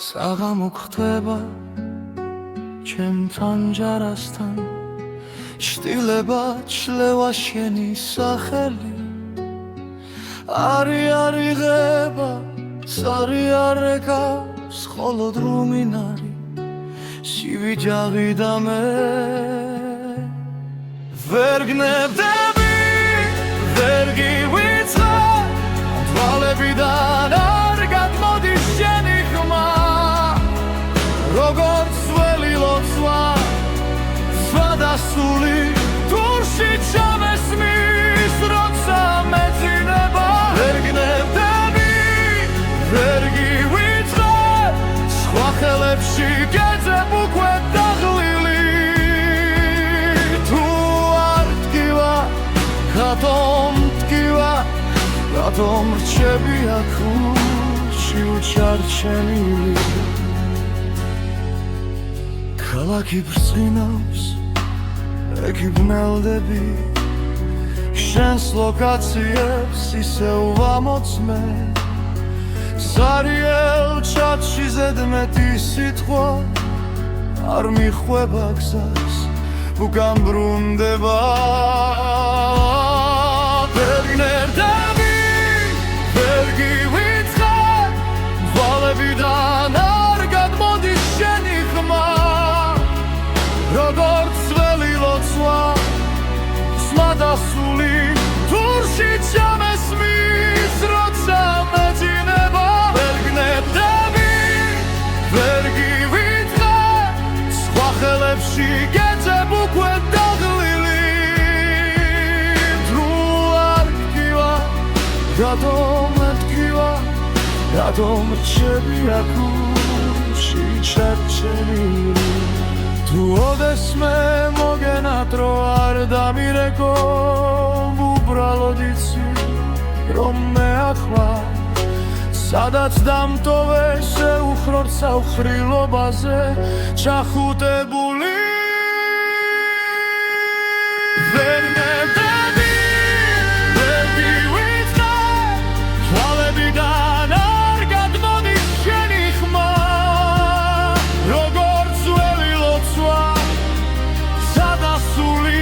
საღამო ხდება ჩემთან ჯარასთან შტილება ჩლევა შენი სახელი არი ღება სარი არეკავს ხოლო დრუმინარი სივიჯაღი და მე ვერ გნებდები ვერ გივიწყარ თვალებიდან არ გადმოდის შენი ხმა როგორც ველი ლოცვა სხვადასული თურში ჩამესმის როცა მეძინება ვერ გნებდები ვერ გივიწყარ სხვა ხელებში გეძებ უკვე დაღლილი თუ არ ტკივა რატომ ტკივა რატომ რჩები აქ ურში უჩარჩენილი ქალაქი ბრწყინავს ეკი ბნელდები შენს ლოკაციებს ისევ ვამოწმე სარიელ ჩატში ზედმეტი სიტყვა არ მიხვება გზას უკან ბრუნდება ვერ გნებდები ვერ გივიწყარ თვალებიდან არ გადმოდის შენი ხმა როგორც ველი ლოცვა სხვადასული თურში ჩამესმის როცა მეძინება ვერ გნებდები ვერ გივიწყარ სხვა ხელებში გეძებ უკვე დაღლილი თუ არ ტკივა რატომ ტკივა რატომ რჩები აქ ურში ჩარჩენილი თუ ოდესმე მოგენატრო არ დამირეკო უბრალოდ იცი რომ მე ახლა სადაც დამტოვე შეუხრორ საუხრილობაზე ჩახუტებული ვერ გნებდები ვერ გივიწყარ თვალებიდან არ გადმოდის შენი ხმა როგორც ველი ლოცვა სადასული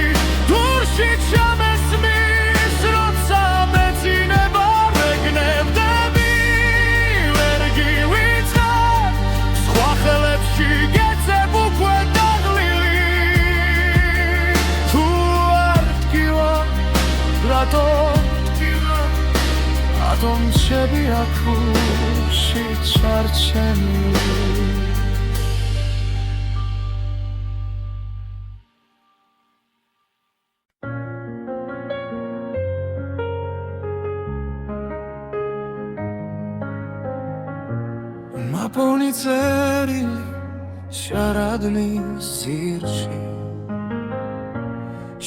თურში ჩამესმის როცა მეძინება ვერ გნებდები ვერ გივიწყარ სხვა ხელებში გეძებ უკვე დაღლილი თუ არ ტკივა რატომ რჩები აქ ურში ჩარჩენილი მაპონი წერილი შარადნის სირში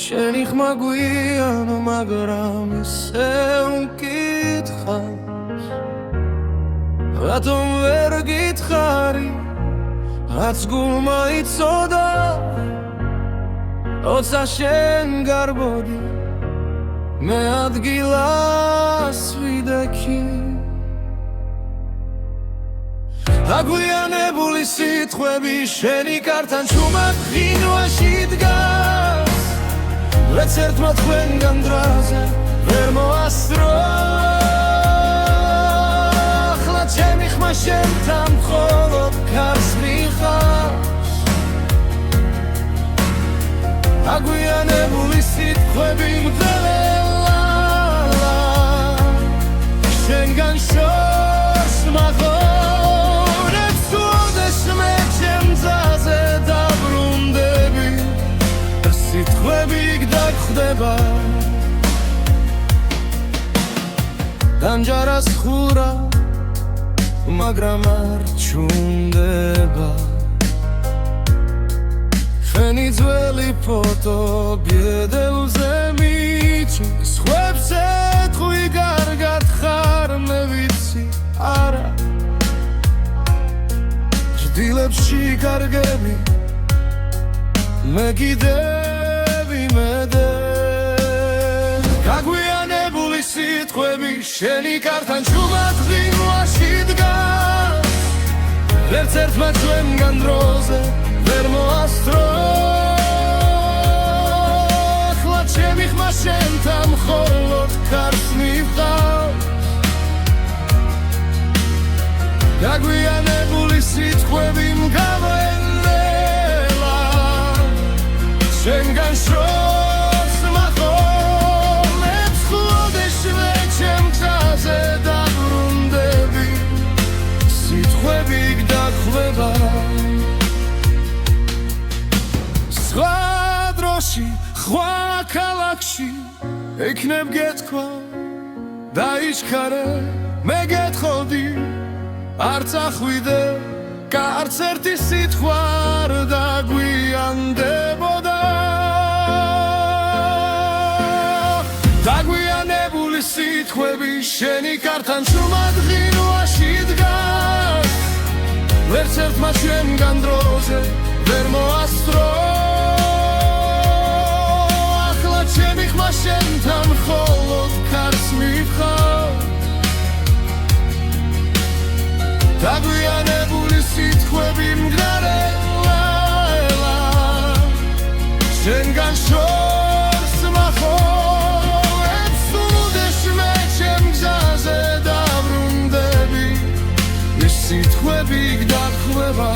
შენი ხმა გვიანო მაგრამ ისევ მკითხავს რატომ ვერ გითხარი რაც გულმა იცოდა როცა შენ გარბოდი მე ადგილას ვიდექი აგვიანებული სიტყვები შენი კართან ჩუმად ღინვაში დგას ვეც ერთმა თქვენგან დრაზე ვერ მოასწრო ახლა ჩემი ხმა შენთან მხოლოდ ქარს მიხავს აგვიანებული სიტყვები მძელა შენგან შორს მაღორებს უდესმე ჩემძაზე დაბრუნდები სიტყვები გდაგხვდება დამჯარას ხურა მაგრამ არ ჩუნდება შენი ძველი ფოტო ბედელზე მიჩის ხვებს ეთხვი კარგად ხარ მე ვიცი არა ჭდილებში კარგები მე კიდევ იმედე გაგვიანებული სიტყვები შენი კართან ჩუმად ღინვაში დგას ვერც ერთმა ჩვენგან დროზე ვერ მოასწრო ახლა ჩემი ხმა შენთან მხოლოდ კარს მივყავს გაგვიანებული სიტყვები მგავენელა შენგან შორს მახოლებს ხლოდეშვე ჩემ გზაზე დაბრუნდები სიტყვები გდახვდება სხვა დროში სხვა ქალაქში ექნებ გეთქვა დაიჩქარე მე გეთხოვდი არც ახვიდე არც ერთი სიტყვა არ დაგვიანდებოდა დაგვიანებული სიტყვები შენი კართან შუმად ღინვაში დგას ვერც ერთმა ჩვენგან დროზე ვერ მოასწრო ახლა ჩემი ხმა შენთან მხოლოდ კარს მივყავს დაგვიანებული სიტყვები მგრარელა შენგან შორს მახოლებს უდეშვე ჩემ გზაზე დაბრუნდები ის სიტყვები გდახვდება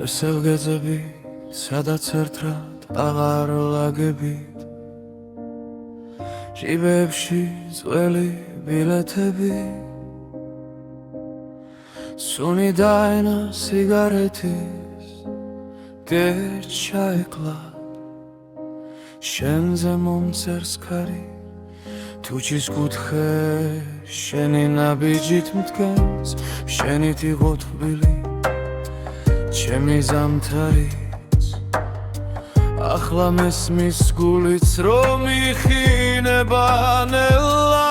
სელგეძები სადაც ერთად აღარ ლაგებით ჟიბებში ძველი ბილეთები სუნი დაენა სიგარეთის გეჩაეკლა შენზე მომწერს ქარი თუჩის კუთხე შენი ნაბიჯით მდგენს შენით იყო თბილი ჩემი ზამთარიც ახლა მესმის გულიც რომ იხინება ნელა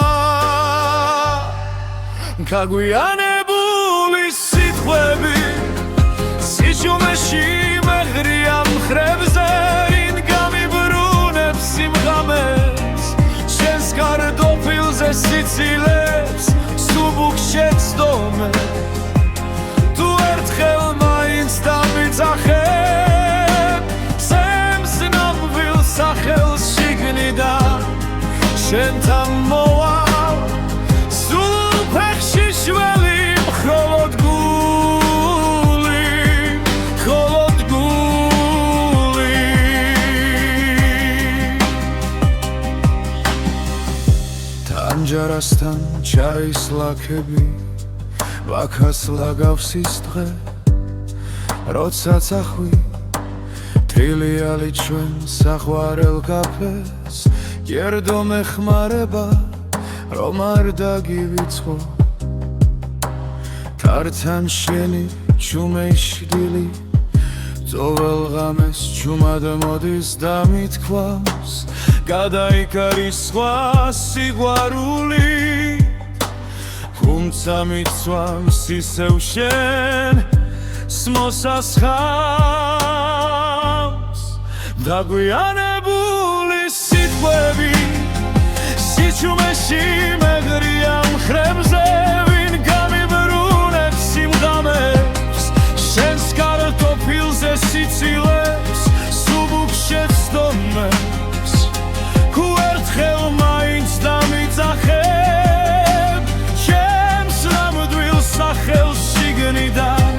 გაგვიანებული სიტყვები სიჩუმეში მეღრია მხრებზე ვინ გამიბრუნებს სიმღამეს შენს კარტოფილზე სიცილებს სუბუქ შეცდომე თუ ერთხელ დამიძახებ სემს ნამვილ სახელს შიგნიდან შენთან მოვალ სულ ფეხში შველი მხოლოდ გული თანჯარასთან ჩაის ლაქები ვაქას ლაგავს ის დღე როდესაც ახვი თრილიალი ჩვენ საყვარელ კაფეს გერდო მეხმარება რომ არ დაგივიწყო თართან შენი ჩუმეშდილი ძოვალ ღამეს ჩუმად მოდის და მithქვავს გადაიკარის სხვა სიყვარული თუმცა მიცვამს ისევ შენ მოსასხამს დაგვიანებული სიტყვები სიჩუმეში მეღრია მხრებზე ვინ გამიბრუნებს სიმღამებს შენს კარტოფილზე სიცილებს სუბუქ შეცდომებს თუ ერთხელ მაინც დამიძახებ ჩემს ნამდვილ სახელს შიგნიდან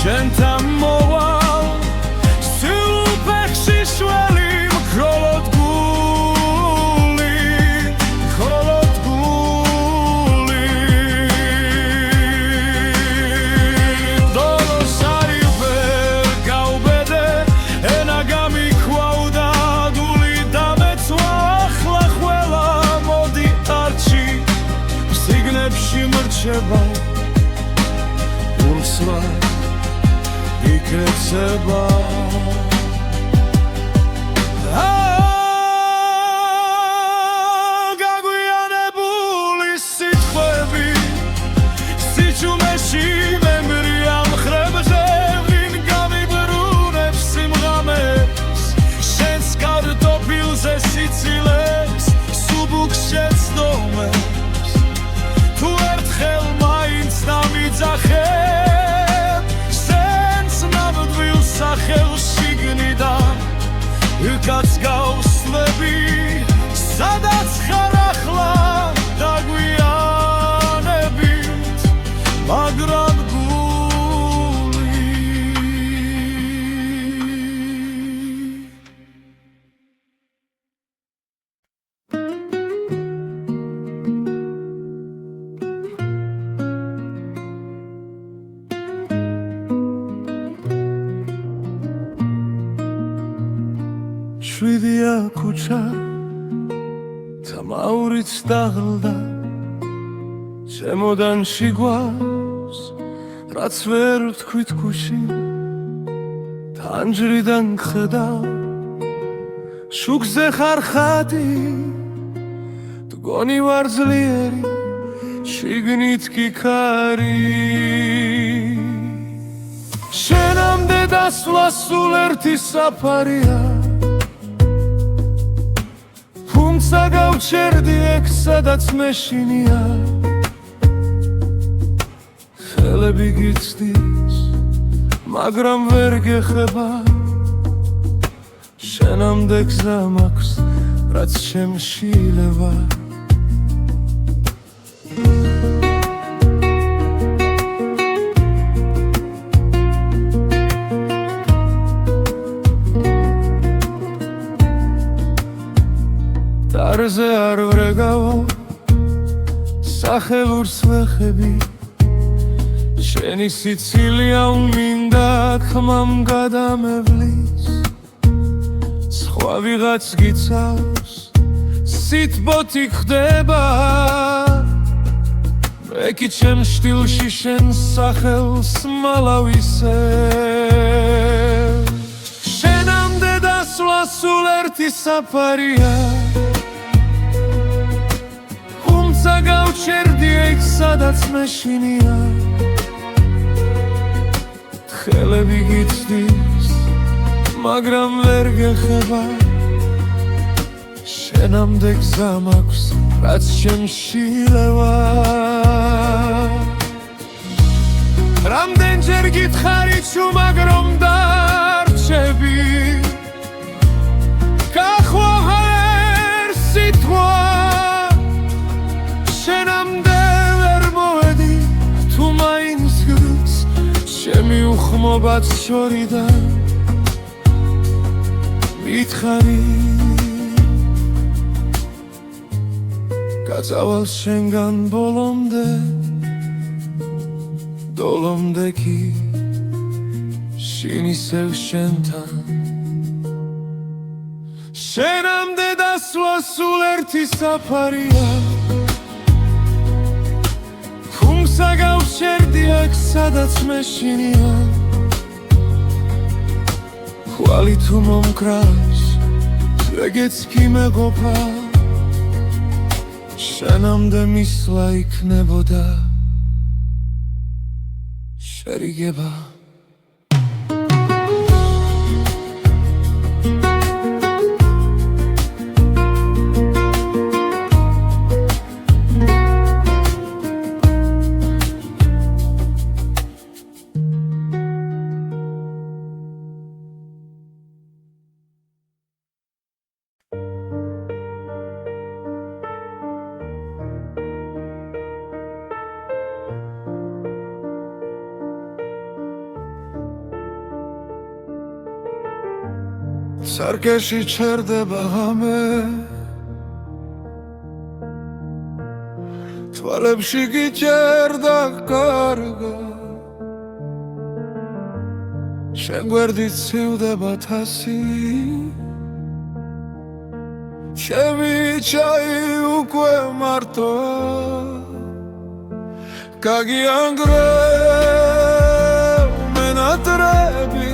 შენთან მოვალ სულ ფეხში შველი მხოლოდ გული ირჩება ურსვა იქეცება გაგვიანებული სიტყვები სიჩუმეში მემრია მხრებზე ვინ გამიბრუნებს სიმღამეს შენს კარტოფილზე სიცილეს სუბუქს შეცდომებს თუ ერთხელ მაინც დამიძახებ სენს ნამდვილ სახელს შიგნიდან უკაც გავსვლები სადაც ხარ ახლა დაგვიანებით მაგრამ შვიდია ქუჩა თამაურიც დაღლდა შემოდან შიგვას რაც ვერ თქვით ქუში თანჯრიდან ხედავ შუქზე ხარ ხატი მგონი ვარ ძლიერი შიგნით კი ქარი შენამდე დასვლა სულ ერთი საფარია გავჩერდი ეგ სადაც მეშინია ხელები გიცდის მაგრამ ვერ გეხება შენამდე გზა მაქვს რაც შემშილება არზე არ ვრეგავო სახელურს ვეხები შენი სიცილია უმინდა ხმამ გადამევლის სხვა ვიღაც გიცავს სიტბოთი ხდება მე კი ჩემ შტილში შენ სახელს მალავისებ შენამდე დასვლა სულ ერთი საფარია გავჩერდი ეგ სადაც მეშინია ხელები გიცდის მაგრამ ვერ გეხება შენამდე გზა მაქვს რაც შემშილება რამდენჯერ გითხარი თუ მაგრამ დარჩები გახვა ვერ სიტყვა შენამდე ვერ მოვედი თუ მაინც გრიც ჩემი უხმობაც შორიდან მითხარი გაწავალ შენგან ბოლომდე დოლომდე კი შინ ისევ შენთან შენამდე დასვლა სულ ერთი საფარია გავჩერდი აქ სადაც მეშინია ხვალი თუ მომკრავს ეგეც კი მეყოფა შენამდე მისვლა იქნებოდა შერიგება სარკეში ჩერდება ღამე თვალებში გიჭერდა კარგა შენ გვერდით ცივდება თასი ჩემი ჩაი უკვე მარტო გაგიანგრევ მენატრები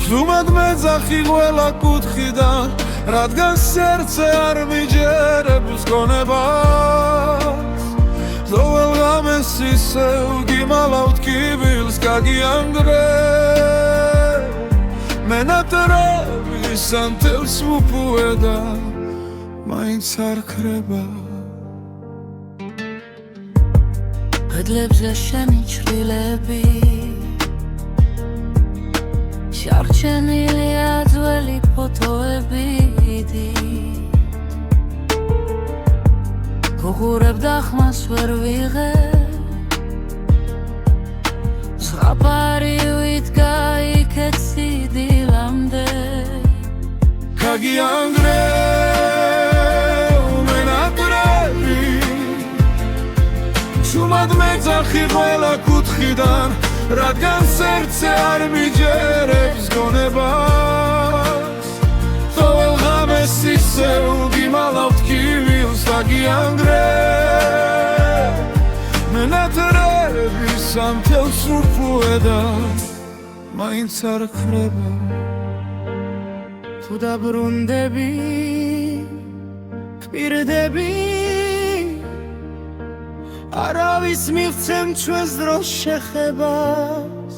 ზუმად მეძახი ყველა კუთხიდან რადგან სერცე არ მიჯერებს გონებას ზოვალ ღამეს ისევ გიმალავთ კიბილს გაგიანგრევ მენატრები სანთელს უპუედა მაინც არ ქრება კედლებზე შენი ჩრდილები შარჩენილია ძველი ფოტოები გუღურებ და ხმას ვერ ვიღებ ზღაპარივით გაიქეთ სიდილამდე გაგიანგრევ მენატრები ზუმად მეძახი ყველა კუთხიდან რადგან სერცე არ მიჯერებს გონებას ყოველ ღამეს ისევ გიმალავთ კიბილს გაგიანგრევ მენატრები სანთელს უპუედა მაინც არ ქრება თუ დაბრუნდები ვპირდები არავის მივცემ ჩვენს დროს შეხებას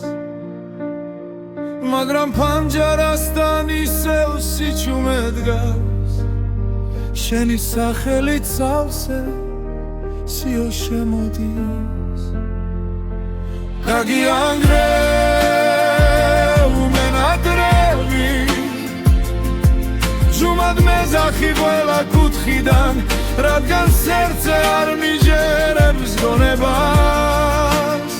მაგრამ ფანჯარასთან ისევ სიჩუმე დგას შენი სახელით სავსე სიო შემოდის გაგიანგრევ მენატრები ზუმად მეძახი ყველა კუთხიდან რადგან სერცე არ მიჯერებს გონებას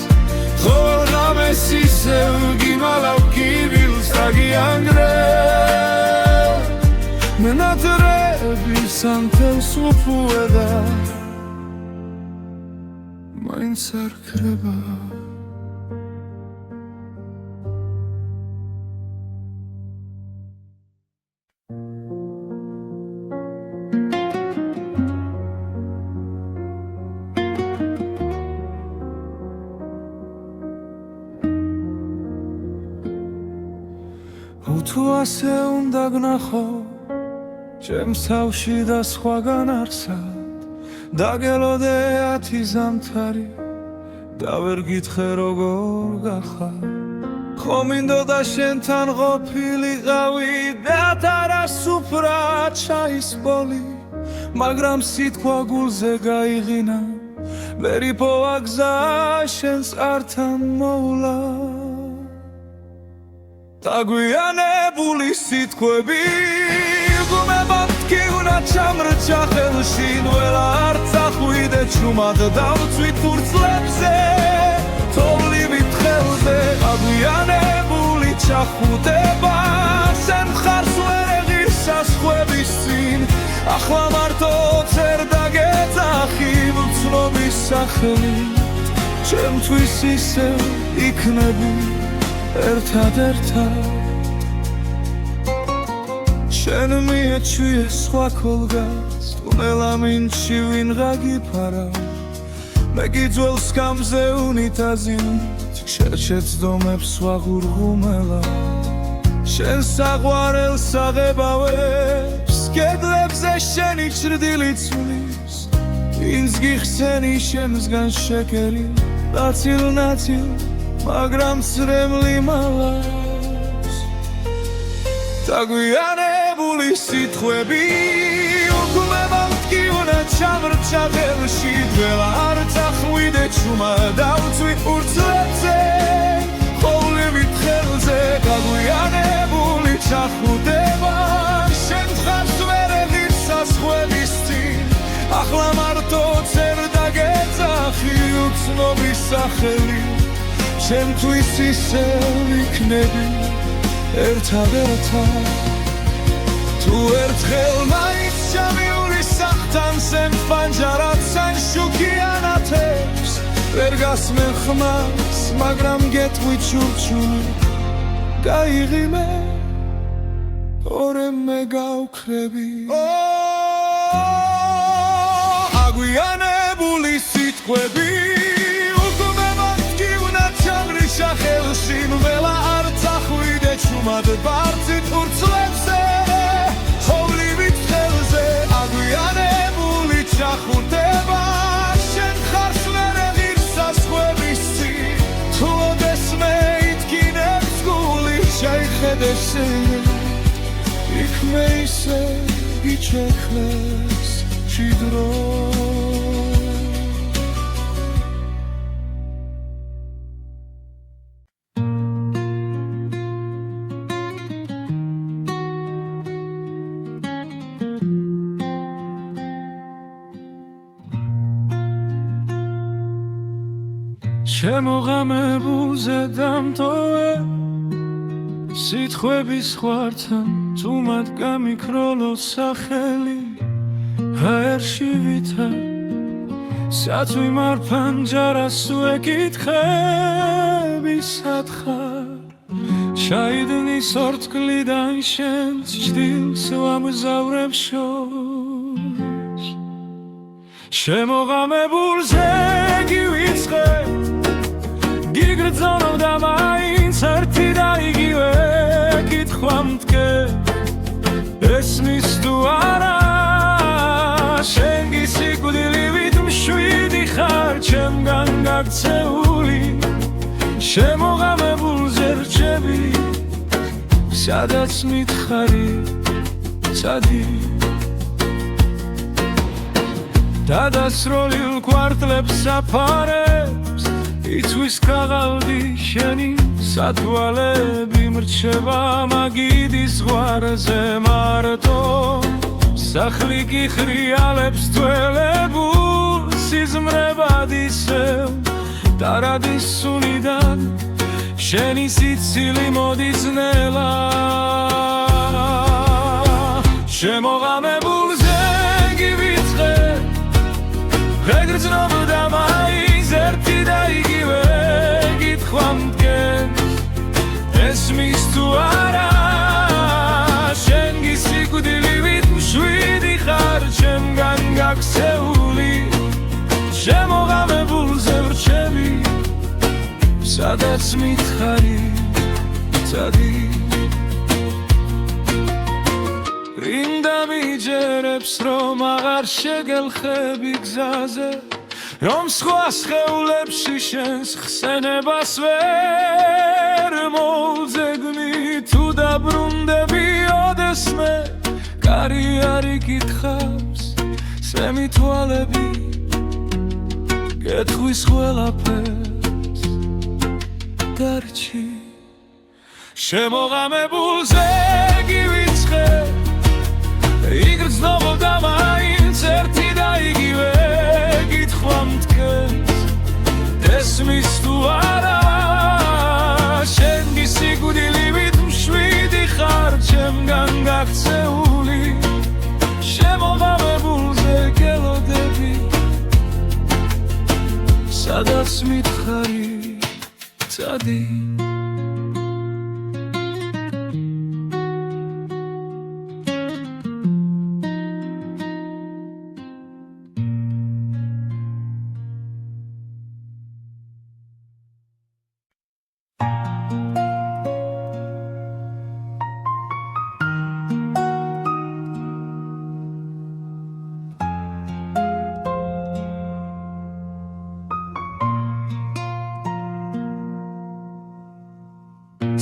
ყოველ ღამეს ისევ გიმალავ კიბილს გაგიანგრევ მენატრები სანთელს უპუედა მაინც არ ქრება თუ ასე უნდა გნახო ჩემს თავში და სხვაგან არსად დაგელოდე 10 ზამთარი და ვერ გითხრე როგორ გახარ ხო მინდოდა შენთან ყოფილიყავი და თარასუფრად ჩაისპოლი მაგრამ სიტყვა გულზე გაიღინა ვერ იპოვა გზა შენს ართან მოვლა დაგვიანებული სიტყვები გუმებად კი უნდა ჩამრჩა ხელში ნველა არ წახვიდე ჩუმად დავწვით ფურცლებზე თოვლივით ხელზე დაგვიანებული ჩახუტება შენ მხარს ვერ ეღირს საზღვრების წინ ახლა მარტო წერ დაგეძახი ვცნობის სახელით ჩემთვის ისევ იქნები ერთად შენ მიეჩვიე სხვა ქოლგას ტუნელა მინჩი ვინღა გიფარავ მე გიძველს გამზე უნიტაზით შეჩეცდომებს ვაღურღუმელა შენ საყვარელს აღებავებს კედლებზე შენი ჩრდილი ცვლის ვინც გიხსენი შემსგან შეკერი ნაწილ-ნაწილ მაგრამ წრემლი მალავს დაგვიანებული სიტყვები უგუმებად კი უნდა ჩამრჩა ხელში დველა არ წახვიდე ჩუმა დავწვი ფურცლებზე ხოვლივით ხელზე დაგვიანებული ჩახუტება შენ მხარს ვერ ეღირს საზღვრების წინ ახლა მარტო წერ დაგეძახი უცნობის სახელით ჩემთვის ისევ იქნები ერთად თუ ერთხელ მაინც ჩამიური სახთან სემ ფანჯარად სან შუქიანათებს ვერ გასმენ ხმას მაგრამ გეტყვი ჩურჩული გაიღიმე ორე მე გავქრები აგვიანებული სიტყვები სიტყვები უკვე მათგივნა ჩამრიშა ხელში ნველა არ წახვიდე ჩუმად ბարձით ურცლებზე ხოვლივით ხელზე აგვიანებული ჩახურდება შენ ხარ სვერე ღირსასხვების წინ თუ ოდესმე ითქინებს გული შეიხედეს იქ მე ისე გიჩექლეს ჭიდრო შემოღამებულზე დამტოვე სიტყვების ხვართან თუ მათ გამიქროლო სახელი ჰაერში ვითა სათვი მარფან ჯარას უეკითხები სათხარ ჩაიდნის ორთქლიდან შენს ჭდილს ვამგზავრებ შორს შემოღამებულზე გივიწყე გიგრძნო და მაინც ერთი და იგივე კითხვა მდგე ესმის თუ არა შენ გისიკვდილივით მშვიდი ხარ ჩემგან გაქცეული შემოღამებულზე რჩები სადაც მითხარი წადი დადასროლილ კვარტლებს საფარებს იცვის ქაღალდი შენი სათვალები მრჩება მაგიდის ზღვარზე მარტო სახლი გიხრიალებს თველებულ სიზმრებად ისევ დარადის სუნიდან შენი სიცილი მოდის ნელა შემოღამებულზე გივიწყე ვეგრძნობ და მაინც ერთი და იგივე კითხვა მდგენს ესმის თუ არა შენ გისიკვდილივით მშვიდი ხარ ჩემგან გაქცეული შემოღამებულზე ვრჩები სადაც მითხარი წადი რინდა მიჯერებს რომ აღარ შეგელხები გზაზე რომ სხვა სხეულებში შენს ხსენებას ვერ მოვძეგნი თუ დაბრუნდები ოდესმე კარი არ იკითხავს სემი თვალები გეტყვის ყველაფერს დარჩი შემოღამებულზე გივიწყე იგრძნობ და მაინც ერთი და იგივე კითხვა მდგენს ესმის თუ არა შენ გისიკვდილივით მშვიდი ხარ ჩემგან გაქცეული შემოღამებულზე გელოდები სადაც მითხარი წადი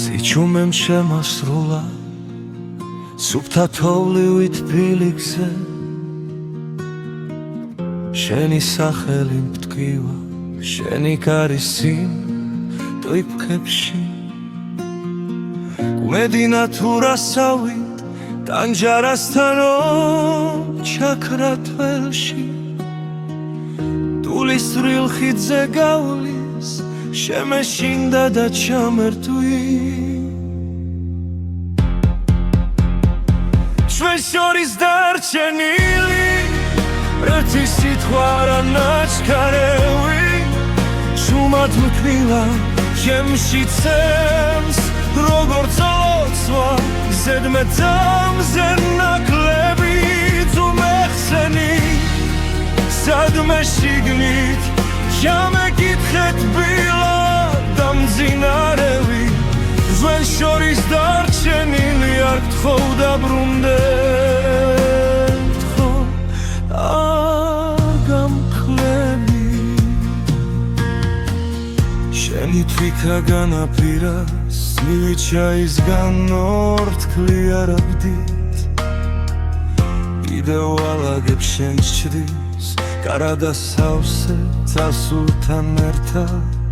სიჩუმემ შემასრულა სუფთა თოვლივით ფილიქზე შენი სახელი მტკივა შენი კარისი ტვიფქებში კუმედი ნათურასავით ტანჯარასთანო ჩაქრა თველში ტულის თვრილ ხიდზე გავლის შემეშინდა და ჩამერთვი ჩვენ შორის დარჩენილი ერთი სიტყვა რა ნაჩქარევი შუმად მქნილა ჩემში ცემს როგორც ოცვა ზედმეტამზე ნაკლები თუ მეხსენი სადმე შიგნით შამეკითხეთ ბილად და მძინარევი ჩვენ შორის დარჩენილი არ გთხოვ დაბრუნდეთ ხო არ გამკლები შენი თვითა განაპირას მივიჩაისგან ორთქლი არ აბდით კიდევ ვალაგებ შენ ჩრდის კარადა სავსე წასულთან ერთად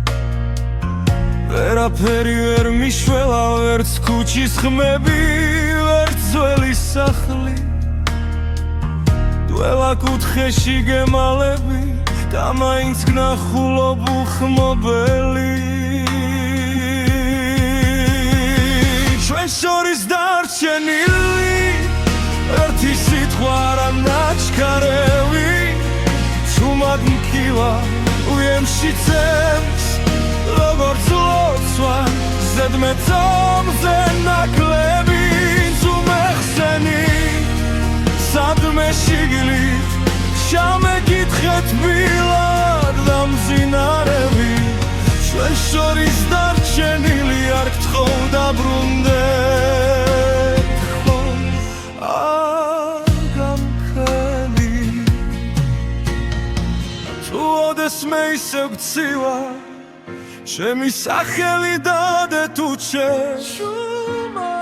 ვერაფერი ვერ მიშველა ვერც ქუჩის ხმები ვერც ძველი სახლი დველა კუთხეში გემალები და მაინც გნახულობ უხმობელი ჩვენ შორის დარჩენილი ერთი სიტყვა არა ნაჩქარევი ჩუმად მკივა უემში წემს როგორც ლოცვა ზედმეტომზე ნაკლები ზუმეხსენი სადმე შიგლით შამეკითხეთ ბილად და მძინარევი ჩვენ შორის დარჩენილი არ გთხოვ დაბრუნდეთ ხო არ გამქრელი თუ ოდესმე ისევ გცივა ჩემი სახელი დადე თუ ჩეშუმა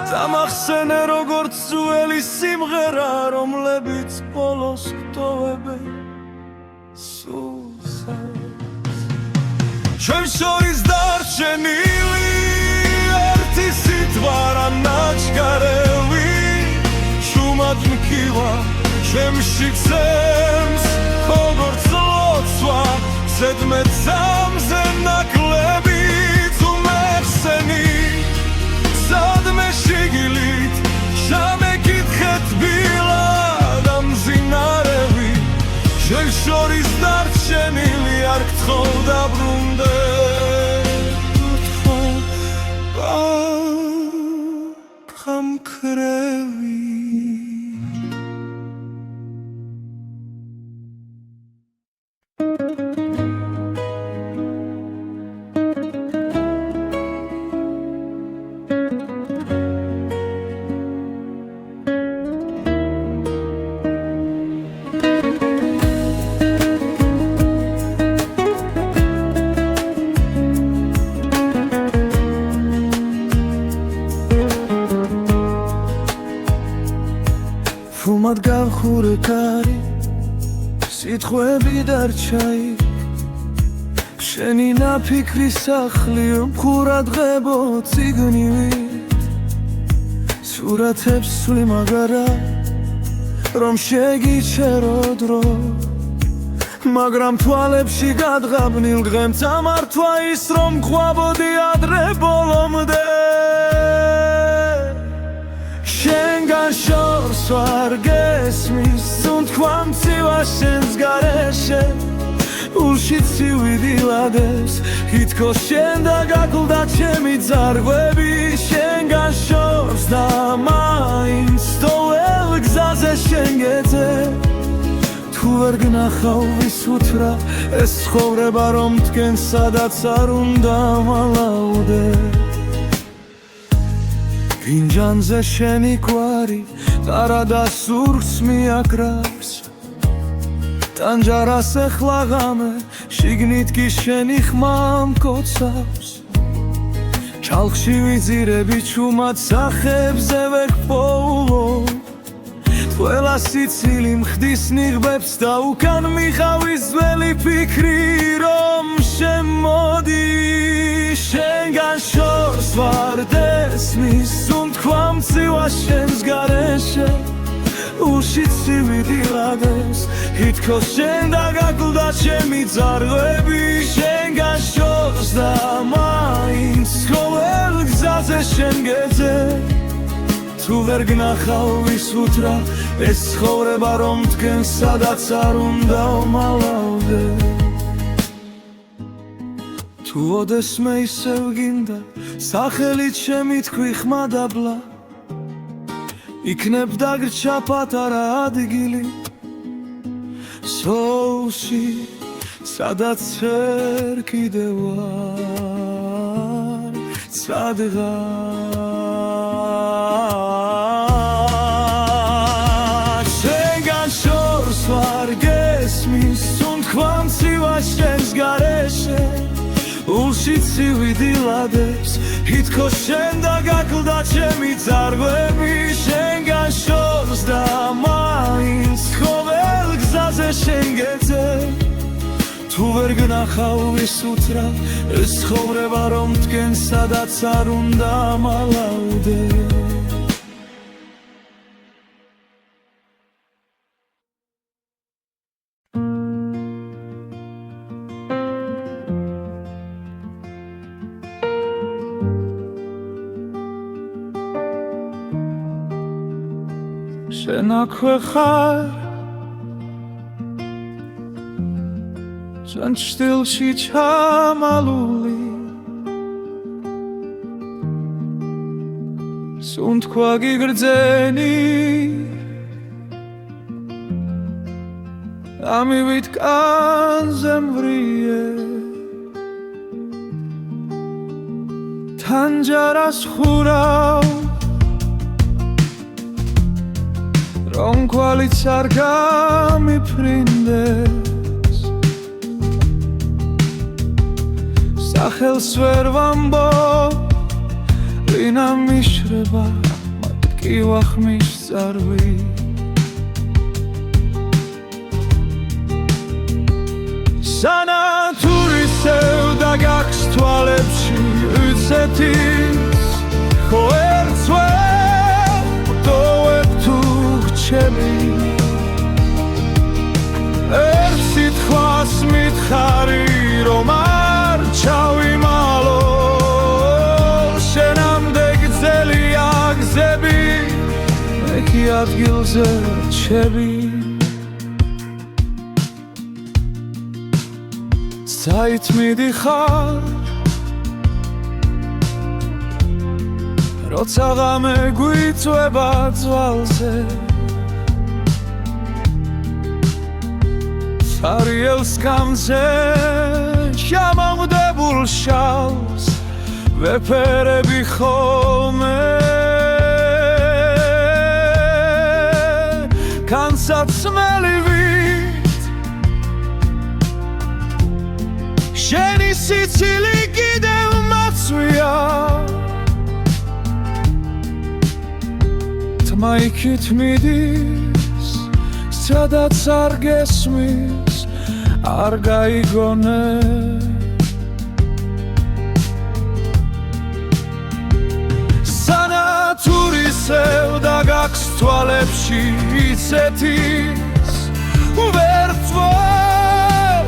დამახსენე როგორც ძველი სიმღერა რომლებიც ბოლოს გტოვებენ სულსაც ჩვენ შორის დარჩენილი ერთი სიტყვა რა ნაჩქარევი შუმად მკივა ჩემში გზემს როგორც ლოცვა ზედმეტამზე ნაკლები თუ მეხსენი სადმე შიგილით შამეკითხეთ ბილად და მძინარევი ჩვენ შორის დარჩენილი არ გთხოვ დაბრუნდეთ გამქრევი ფუმად გავხურე კარი სიტყვები დარჩაი შენი ნაფიქრი სახლი მქურად ღებო ციგნივი სურათებს სული მაგარა რომ შეგიჩერო დრო მაგრამ თვალებში გადღაბნილ დღემ წამართვა ის რომ ყვაბოდი ადრე ბოლომდე შენგან შორს ვარ გესმის სუნთქვა მცივა შენს გარეშე ულში ცივი დილადებს ითქოს შენ და გაკლდა ჩემი ძარღვები შენგან შორს და მაინც თოელ გზაზე შენ გეძე თუ ვერ გნახავ ვის უთრა ეს ცხოვრება რომ დგენ სადაც არ უნდა მალაუდე ფინჯანზე შენი კვარი ტარადა სურს მიაკრავს ტანჯარას ეხლა ღამე შიგნით კი შენი ხმა მკოცავს ჩალხში ვიზირები ჩუმად სახებზე ვერ გპოულობ ყველა სიცილი მხდის ნიღბებს და უკან მიხავის ძველი ფიქრი რომ შემოდი შენგან შორს ვარ დესმის სუნთქვა მცივა შენს გარეშე ულში ცივი დილადებს ითქოს შენ და გაკლდა ჩემი ძარღვები შენგან შორს და მაინც ყოველ გზაზე შენ გეძე თუ ვერ გნახავ ვის უთრა ეს ცხოვრება რომ დგენ სადაც არ უნდა მალავდე თუ ოდესმე ისევ გინდა სახელით შემითქვი ხმა დაბლა იქნებ დაგრჩა პატარა ადგილი სოუსი სადაც ვერ კიდევ ვარ სადღაც შენგან შორს ვარ გესმის თქვა შენს გარეშე ულში ცივი დილადებს ითქოს შენ და გაკლდა ჩემი წარღვები შენგან შორს და მაინც ყოველ გზაზე შენ გეძე თუ ვერ გნახავ ის უთრა ეს ცხოვრება რომ მდგენ სადაც არ უნდა მალავდე შენ აქვე ხარ ჩვენ ჩრდილში ჩამალული სუნთქვა გიგრძენი ამივით კანზე მვრიე თანჯარას ხურავ რომ კვალიც არ გამიფრინდეს სახელს ვერ ვამბობ ვინა მიშრება მათ კი ვახმის წარვი სანათურისევ და გაქვს თვალებში უცეთის ხო ერთს ვერ ვტოვებ თუ გრჩები ერთ სიტყვას მითხარი რომ არ ჩავიმალო შენამდე გრძელია გზები მე კი ადგილზე რჩები საით მიდიხარ როცა ღამე გვიწვება ძვალზე სარიელს გამზე ჩამოვდებულ შალს ვეფერები ხოლმე განსაცმელივით შენი სიცილი კიდევ მაცვია თმა იქით მიდის სადაც არ გესმის არ გაიგონე სანათურისევ და გაქვს თვალებში იცეთის ვერ ვტოვებ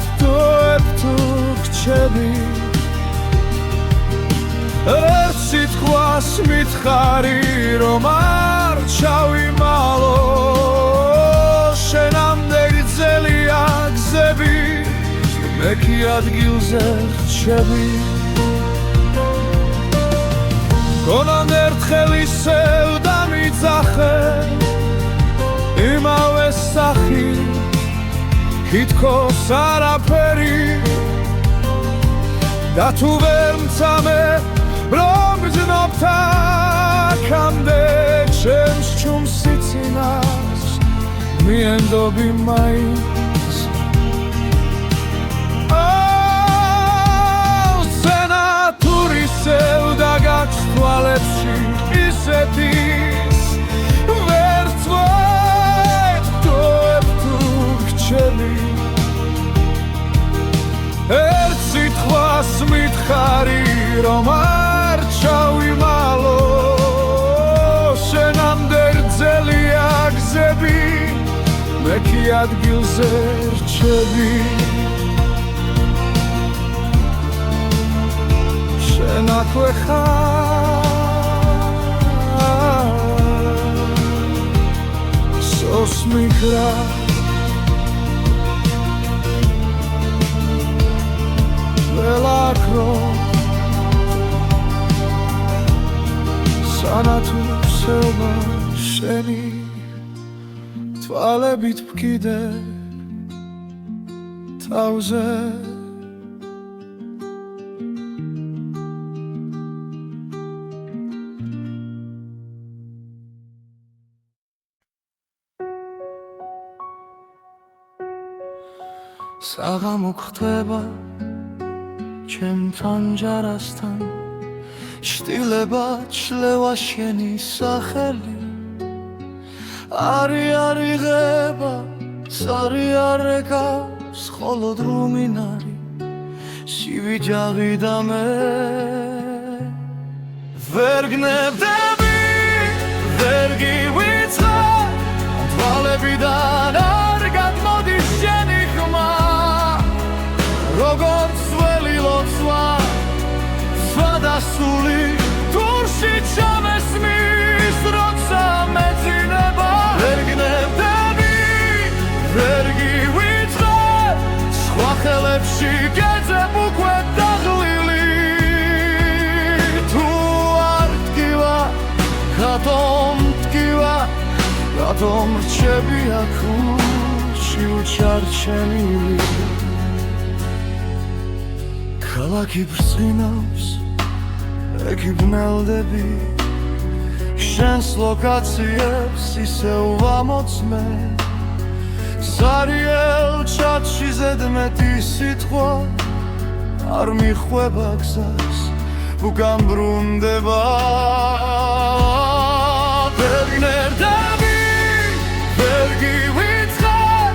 თუ გრჩები ერთ სიტყვას მითხარი რომ არ ჩავიმალო შენამდე გრძელია გზები მე კი ადგილზე რჩები გონან ერთხელ ისევ დამიძახე იმავე სახი ითქოს არაფერი და თუ ვერ მცამე რომ გძნობ აქამდე ჩემს ჩუმს სიცინას მიენდობი მაინც სენათურისევ და გაქვს თვალებში ისეთის ვერ ვტოვებ თუ გრჩები ერთ სიტყვას მითხარი რომ არ ჩავიმალო შენამდე გრძელია გზები მე კი ადგილზე რჩები შენ აქვე ხარ სოს მიგრა ველაქრო სანათურისევა შენი თვალებით ვკიდე თავზე საღამო ხდება ჩემთან ჯარასთან შტილება ჩლევა შენი სახელი არი ღება სარი არეკავს ხოლოდ რუმინარი სივიჯაღი და მე ვერ გნებდები ვერ გივიწყარ თვალებიდან არ გადმოდის შენი ხმა როგორც ველი ლოცვა სვადასული დურში ჩამესმის როცა მეძინება ვერ გნებდები ვერ გივიწყარ სხვა ხელებში გეძებ უკვე დაღლილი თუ არ ტკივა რატომ ტკივა რატომ რჩები აქ ურჩი უჩარჩენილი ქალაქი ბრწყინავს ეკი ბნელდები შენს ლოკაციებს ისევ ვამოწმე ზარიელ ჩათში ზედმეტი სიტყვა არ მიხვება გზას უკან ბრუნდება ვერ გნებდები ვერ გივიწყარ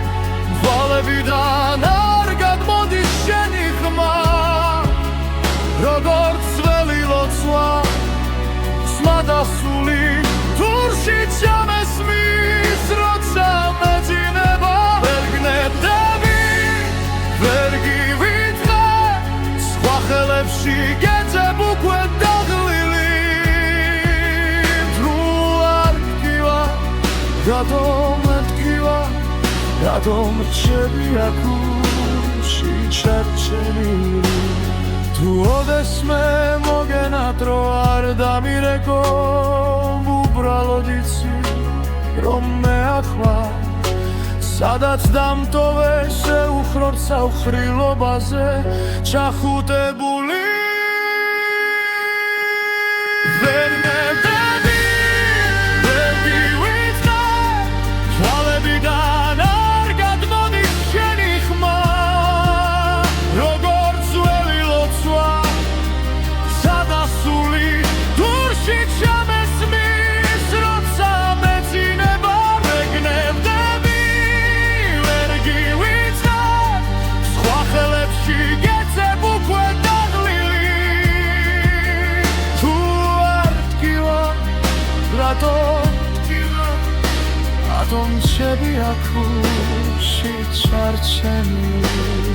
თვალებიდან არ გადმოდის შენი ხმა როგორც ველი ლოცვა სმადასული დურში ჩამესმის როცა მეძინება ვერ გნებდები ვერ გივიწყარ სხვა ხელებში გეძებ უკვე დაღლილი თუ არ ტკივა რატომ ტკივა რატომ რჩები აქ ურჩი ჩარჩენილი თუ ოდესმე მოგენატრო არ დამირეკო უბრალოდ იცი რომ მე ახლა სადაც დამტოვე შეუხრორ საუხრილობაზე ჩახუტებული ვერ გნებდები ვერ გივიწყარ თვალებიდან არ გადმოდის შენი ხმა როგორც ველი ლოცვა სადასული დურში ჩამესმის როცა მეძინება ვერ გნებდები ვერ გივიწყარ სხვა ხელებში გეძებ უკვე დაღლილი თუ არ ტკივა რატომ ტკივა რატომ რჩები აქ ურჩი ჩარჩენილი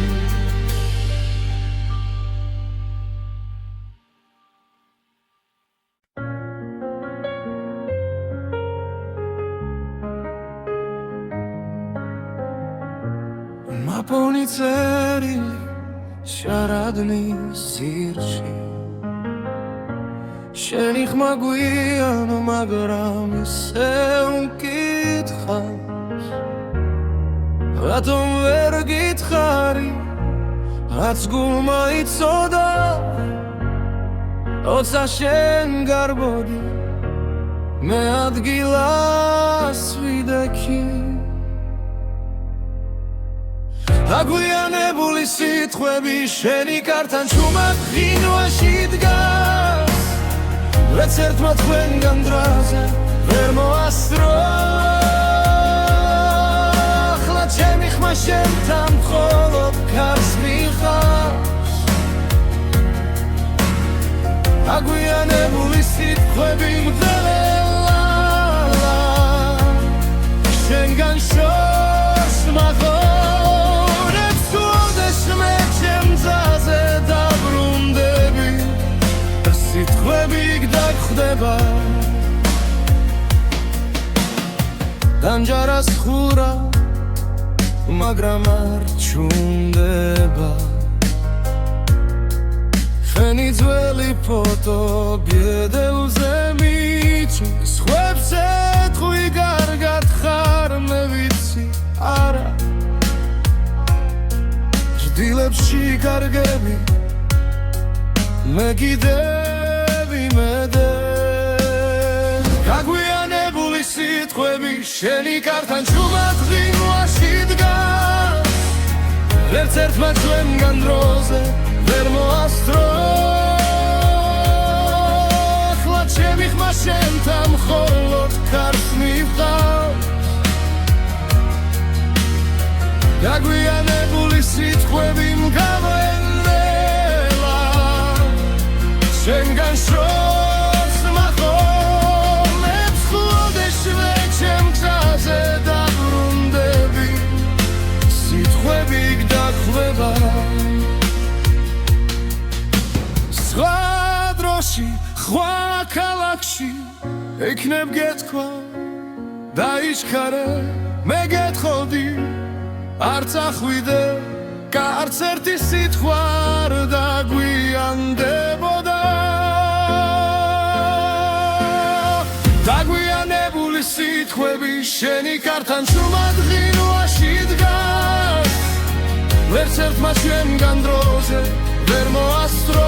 მაპონი წერილი შარადნის სირში შენი ხმა გვიანო მაგრამ ისე უკითხავს რატომ ვერ გითხარი რაც გულმა იცოდა როცა შენ გარბოდი მე ადგილას ვიდექი აგვიანებული სიტყვები შენი კართან ჩუმად ღინვაში დგას რაც ერთმა თქვენგან დრაზე ვერ მოასწრო ახლა ჩემი ხმა შენთან მხოლოდ ქარს მიხავს აგვიანებული სიტყვები მძელა შენგან შორს მაღო სიტყვები გდაგხვდება დამჯარას ხურა მაგრამ არ ჩუნდება შენი ძველი ფოტო ბედელზე მიჩის ხვებს ეთხვი კარგად ხარ მე ვიცი არა დილებში კარგები მე კიდევ იმედე გაგვიანებული სიტყვები შენი კართან ჩუმად ღინვაში დგას ერთ-ერთმა ჩვენგან დროზე ვერ მოასწრო ახლა ჩემი ხმა შენთან მხოლოდ კარს მივყავს გაგვიანებული სიტყვები მგავენელა შენგან შორს მახოლებს ხლოდეშვე ჩემ გზაზე დაბრუნდები სიტყვები გდახვდება სხვა დროში სხვა ქალაქში იქნებ გეთქვა დაიჩქარე მე გეთხოვდი არც ახვიდე არც ერთი სიტყვა არ დაგვიანდებოდა დაგვიანებული სიტყვები შენი კართან ჩუმად ღინვაში დგას ერთ-ერთმა ჩვენგან დროზე ვერ მოასწრო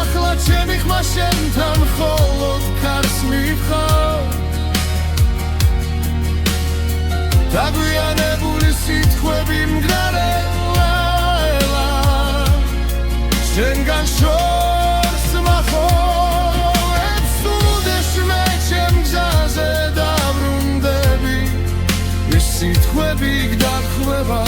ახლა ჩემი ხმა შენთან მხოლოდ კარს მივყავს დაგვიანებული სიტყვები მგრარელა შენგან შორს მახოლებს უდეშვე ჩემ გზაზე დაბრუნდები ის სიტყვები გდახვდება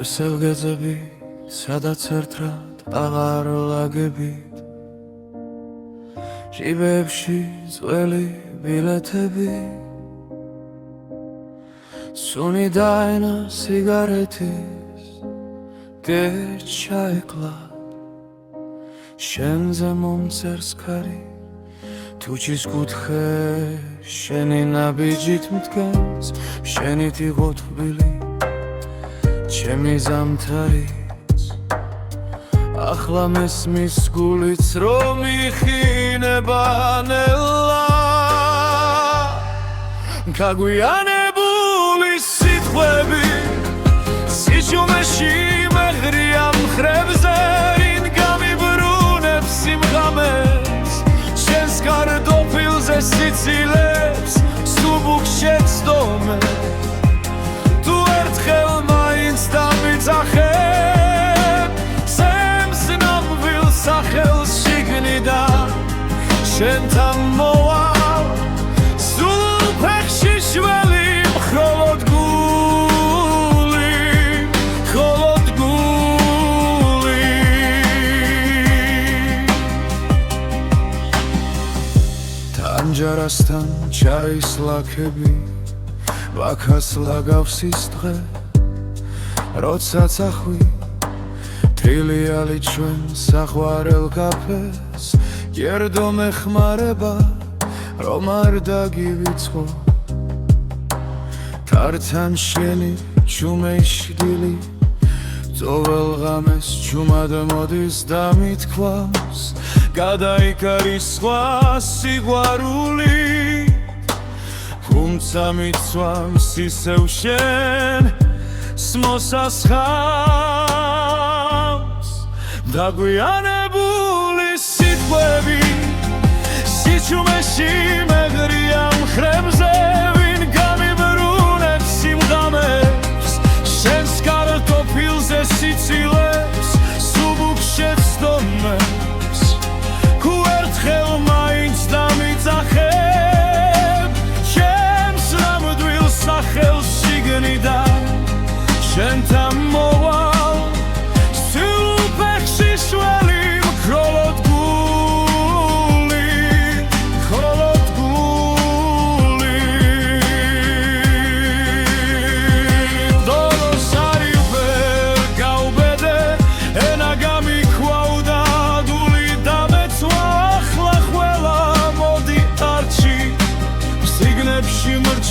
ესელგეძები სადაც ერთად აღარ ლაგებით ჟიბებში ძველი ბილეთები სუნი დაენა სიგარეთის გეჩაეკლა შენზე მომწერს ქარი თუჩის კუთხე შენი ნაბიჯით მდგას შენით იყო თბილი ჩემი ზამთარიც ახლა მესმის გულიც რომ იხინება ნელა გაგვიანებული სიტყვები სიჩუმეში მეღრია მხრებზე ვინ გამიბრუნებს სიმღამეს შენს კარტოფილზე სიცილებს სუბუქ შეცდომე თუ ერთხელ დამიწახებ სემს ნამვილ სახელს შიგნიდან შენთან მოვალ სულ ფეხში შველი მხოლოდ გული თანჯარასთან ჩაის ლაქები ვაქას ლაგავს ის დღე როდესაც ახვი თრილიალი ჩვენ საყვარელ კაფეს გერდო მეხმარება რომ არ დაგივიწყო თართან შენი ჩუმეშდილი ძოվել ღამეს ჩუმად მოდის და მithქვავს გადაიკარის სხვა სიყვარული თუმცა მიცვამს ისევ შენ მოსასხამს დაგვიანებული სიტყვები სიჩუმეში მეღრია მხრებზე ვინ გამიბრუნებს სიმღამებს შენს კარტოფილზე სიცილებს სუბუქ შეცდომებს თუ ერთხელ მაინც დამიწახებ ჩემს ნამდვილ სახელს შიგნიდან შენთან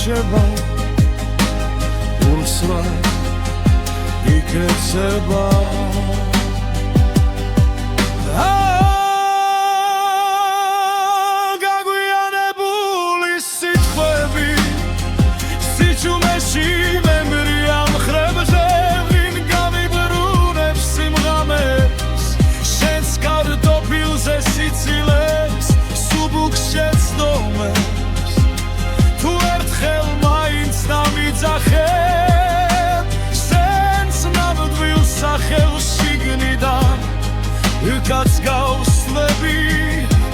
რჩება უმცრა იქეცება გაგვიანებული სიტყვები სიჩუმეში მემრია მხრებზე ვინ გამიბრუნებს სიმღამეს შენს კარტოფილზე სიცილეს სუბუქს შეცდომებს თუ ერთხელ მაინც დამიძახებ შენს ნამდვილ სახელს შიგნიდან კაც გავსვლები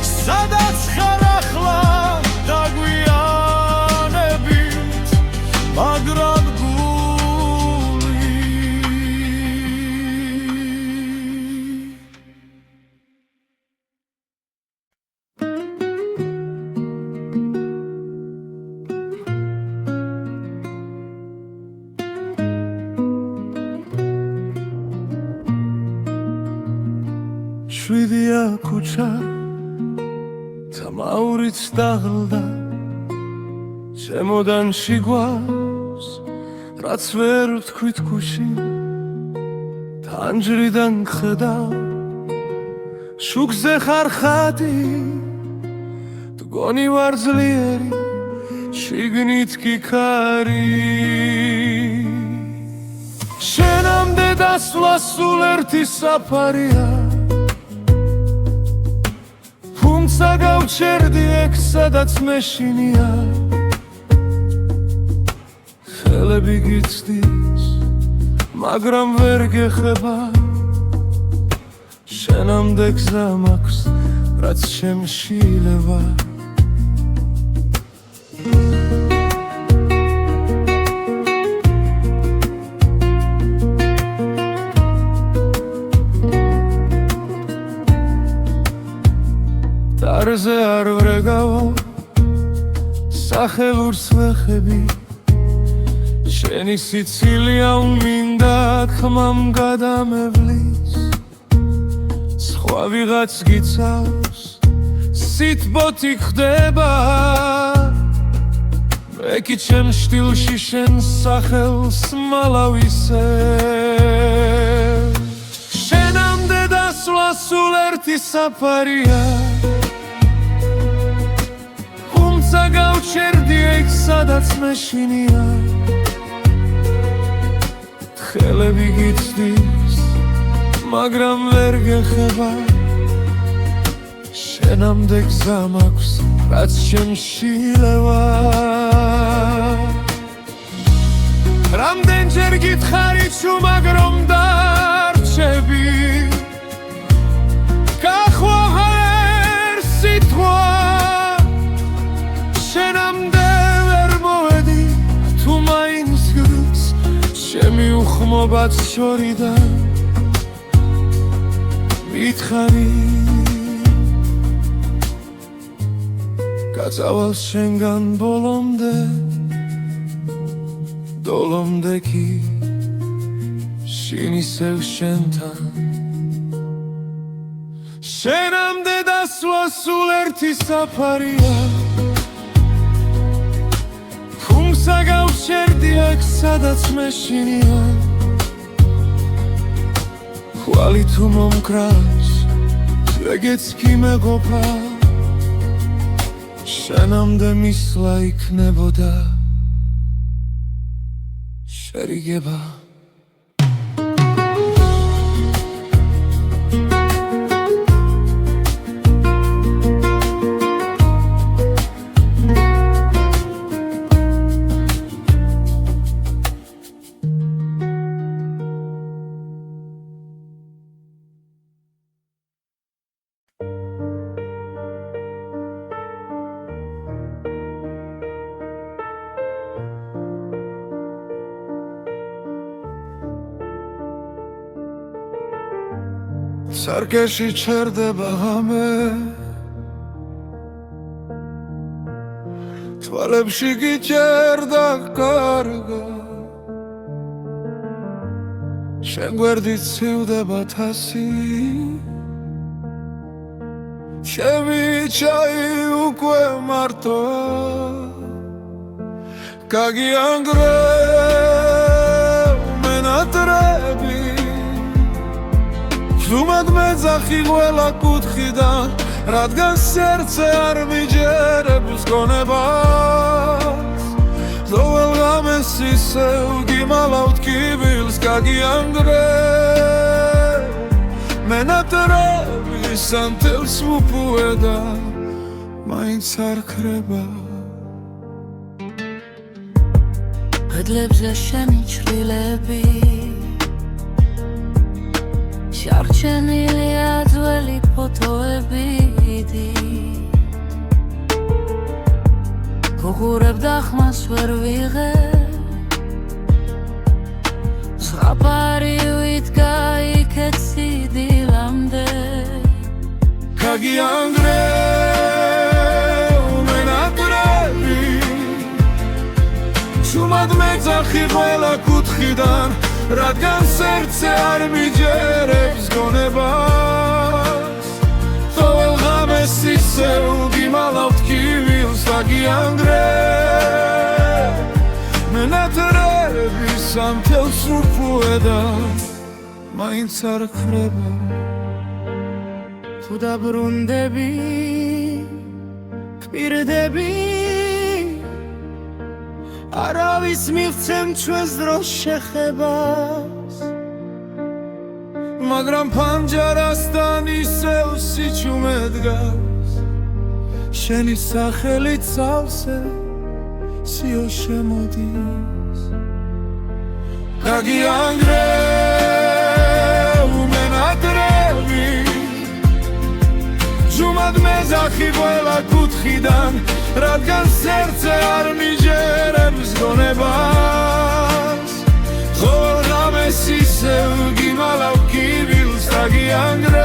სადაც ხარ ახლა დაგვიანებით მაგრამ გული შვიდია ქუჩა თამაურიც დაღლდა ჩემოდან შიგავს რაც ვერ ვთქვით გუშინ თანჯრიდან ხედავ შუქზე ხარ ხატი მგონი ვარ ძლიერი შიგნით კი ქარი შენამდე დასვლა სულ ერთი საფარია თუმცა გავჩერდი ეგ სადაც მეშინია ხელები გიცდის მაგრამ ვერ გეხება შენამდე გზა მაქვს რაც შემშილება დარზე არ ვრეგავო სახელურს ვეხები შენი სიცილია უმინდა ხმამ გადამევლის სხვა ვიღაც გიცავს სიტბოთი ხდება მე კი ჩემ შტილში შენ სახელს მალავისებ შენამდე დასვლა სულ ერთი საფარია თუმცა გავჩერდი ეგ სადაც მეშინია ხელები გიცდის მაგრამ ვერ გეხება შენამდე გზა მაქვს რაც შემშილება რამდენჯერ გითხარი თუ მაგრამ დარჩები გახვალ ერთ სიტყვა შენამდე ვერ მოვედი თუ მაინც გრს ჩემი უხმობაც შორიდან მითხარი გაწავალ შენგან ბოლომდე დოლომდე კი შინ ისევ შენთან შენამდე დასვლა სულ ერთი საფარია თუმცა გავჩერდი აქ სადაც მეშინია ხვალი თუ მომკრავს ეგეც კი მეყოფა შენამდე მისვლა იქნებოდა შერიგება სარკეში ჩერდება ღამე თვალებში გიჭერდა კარგა შენ გვერდით ცივდება თასი ჩემი ჩაი უკვე მარტოა გაგიანგრევ მენატრები ზუმად მეძახი ყველა კუთხიდან რადგან სერცე არ მიჯერებს გონებას ყოველ ღამეს ისევ გიმალავთ კიბილს გაგიანგრევ მენატრები სანთელს უპუედა მაინც არ ქრება Ედლებზე შენი ჩრილები შარჩენილია ძველი ფოტოები გუღურებ და ხმას ვერ ვიღებ ზღაპარი ვიდგა იქეთ სიდილამდე გაგიანგრევ მენატრები Sumad mețachi ყველა კუთხიდან რადგან სერცე არ მიჯერებს გონებას ყოველ ღამეს ისევ გიმალავთ კიბილს გაგიანგრევ მენატრები სანთელს უპუედა მაინც არ ქრება თუ დაბრუნდები გპირდები არავის მიღცემ ჩვენს დროს შეხებას მაგრამ ფანჯარასთან ისევ სიჩუმე დგას შენი სახელით სავსე სიო შემოდის გაგიანგრევ მენატრები ზუმად მეძახი ყველა კუთხიდან რადგან სერცე არ მიჯერებს გონებას ყოველ ღამეს ისევ გიმალავ კიბილს გაგიანგრევ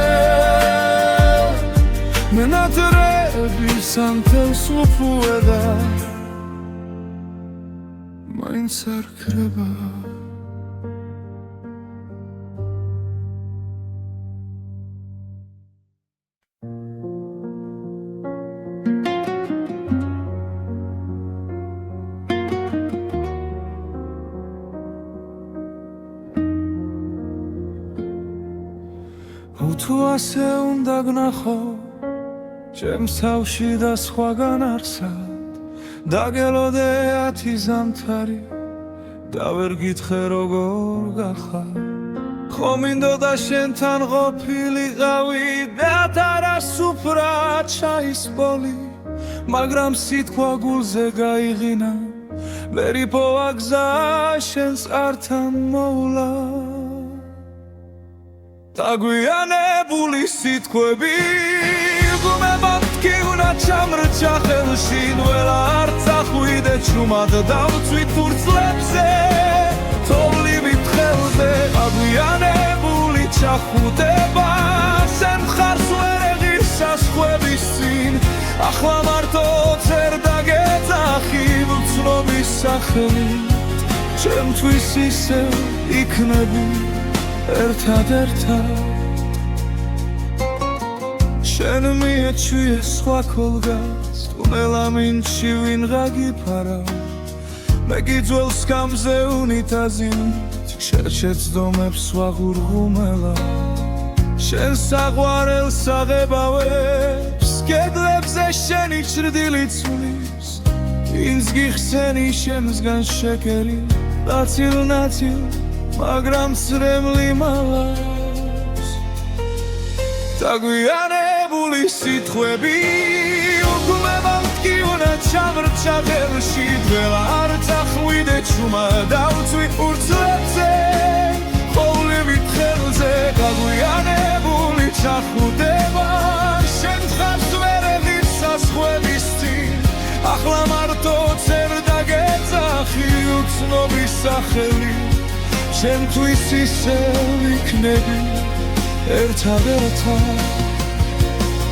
მენატრები სანთელს უპუედა მაინც არ ქრება თუ ასე უნდა გნახო ჩემს თავში და სხვაგან არსად დაგელოდე 10 ზამთარი და ვერ გითხრე როგორ გახარ ხო მინდოდა შენთან ყოფილიყავი და თარასუფრა ჩაის ბოლი მაგრამ სიტყვა გულზე გაიღინა ვერ იპოვა გზა შენს ართან მოვლა დაგვიანებული სიტყვები გუმებად კი უნდა ჩამრჩა ხელში ნველა არ წახვიდე ჩუმად დავწვით ფურცლებზე თოვლივით ხელზე დაგვიანებული ჩახუტება შენ მხარს ვერ ეღირს საზღვრების წინ ახლა მარტო წერ დაგეძახი ვცნობის სახელით ჩემთვის ისევ იქნები ერთად შენ მიეჩვიე სხვა ქოლგას ტუნელა მინჩი ვინღა გიფარავ მე გიძველ სკამზე უნიტაზით შეჩეცდომებს ვაღურღუმელა შენ საყვარელს აღებავებს კედლებზე შენი ჩრდილი ცulis ვინც გიხსენი შემსგან შეკერი ნაცილ მაგრამ წრემლი მალავს დაგვიანებული სიტყვები უგუმებად კი უნდა ჩამრჩა ხელში დველა არ წახვიდე ჩუმა დავწვი ფურცლებზე ყოვლივით ხელზე დაგვიანებული ჩახუტება შენ მხარს ვერ ეღირს საზღვრების წინ ახლა მარტო წერ დაგეძახი უცნობის სახელით შენთვის ისევ იქნები ერთად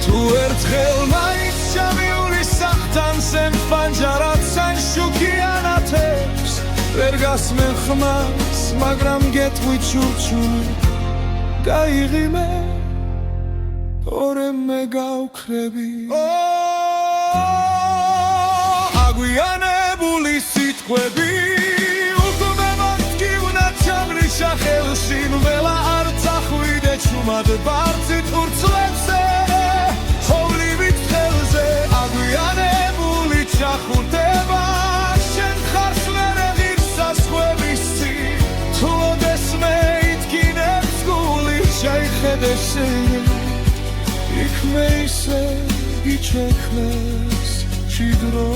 თუ ერთხელ მაინც ჩამიული სახთან სენ ფანჯარად სან შუქიანათებს ვერ გასმენ ხმას მაგრამ გეტყვი ჩურჩული გაიღიმე ორე მე გავქრები აგვიანებული სიტყვები სიტყვები უკვე მოგკივნა ჩამრიშა ხელში ნველა არ წახვიდე ჩუმად ბարձით ურცლებზე ხოვლივით ხელზე აგვიანებული ჩახურდება შენ ხარს ვერ ღირსას ხვების წინ თულოდეს მე ითქინებს გული შეიხედე შენ იქ მე ისე იჩექნეს ჭიდრო